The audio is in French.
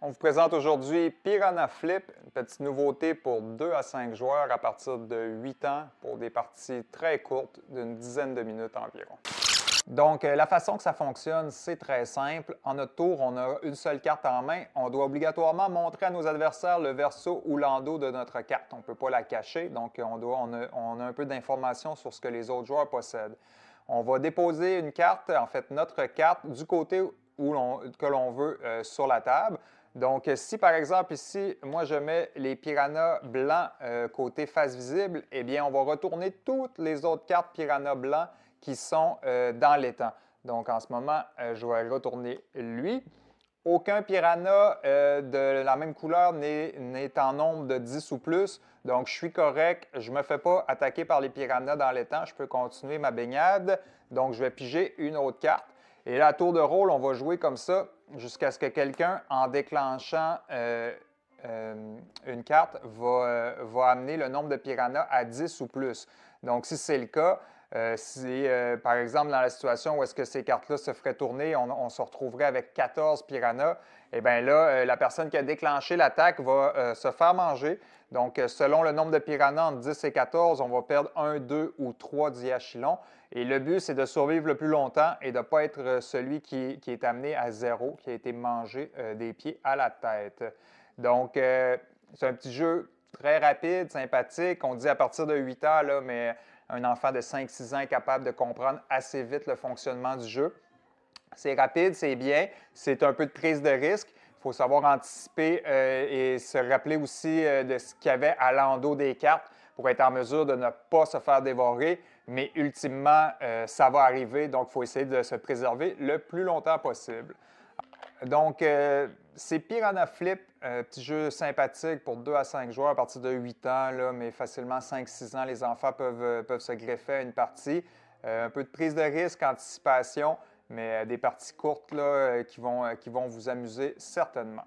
On vous présente aujourd'hui Piranha Flip, une petite nouveauté pour 2 à 5 joueurs à partir de 8 ans pour des parties très courtes d'une dizaine de minutes environ. Donc, la façon que ça fonctionne, c'est très simple. En notre tour, on a une seule carte en main. On doit obligatoirement montrer à nos adversaires le verso ou l'endo de notre carte. On ne peut pas la cacher, donc on a un peu d'informations sur ce que les autres joueurs possèdent. On va déposer une carte, en fait notre carte, du côté que l'on veut sur la table. Donc, si par exemple ici, moi je mets les piranhas blancs côté face visible, eh bien on va retourner toutes les autres cartes piranhas blancs qui sont dans l'étang. Donc, en ce moment, je vais retourner lui. Aucun piranha de la même couleur n'est en nombre de 10 ou plus. Donc, je suis correct. Je ne me fais pas attaquer par les piranhas dans l'étang. Je peux continuer ma baignade. Donc, je vais piger une autre carte. Et là, à tour de rôle, on va jouer comme ça jusqu'à ce que quelqu'un, en déclenchant une carte, va amener le nombre de piranhas à 10 ou plus. Donc, si c'est le cas, si, par exemple, dans la situation où est-ce que ces cartes-là se feraient tourner, on se retrouverait avec 14 piranhas, et bien là, la personne qui a déclenché l'attaque va se faire manger. Donc, selon le nombre de piranhas entre 10 et 14, on va perdre 1, 2 ou 3 diachylons. Et le but, c'est de survivre le plus longtemps et de ne pas être celui qui est amené à zéro, qui a été mangé des pieds à la tête. Donc, c'est un petit jeu très rapide, sympathique. On dit à partir de 8 ans, là, mais un enfant de 5-6 ans est capable de comprendre assez vite le fonctionnement du jeu. C'est rapide, c'est bien, c'est un peu de prise de risque. Il faut savoir anticiper et se rappeler aussi de ce qu'il y avait à l'endos des cartes pour être en mesure de ne pas se faire dévorer. Mais ultimement, ça va arriver, donc il faut essayer de se préserver le plus longtemps possible. Donc, c'est Piranha Flip, petit jeu sympathique pour 2 à 5 joueurs à partir de 8 ans, là, mais facilement 5-6 ans, les enfants peuvent se greffer à une partie. Un peu de prise de risque, anticipation, mais des parties courtes là, qui vont vous amuser certainement.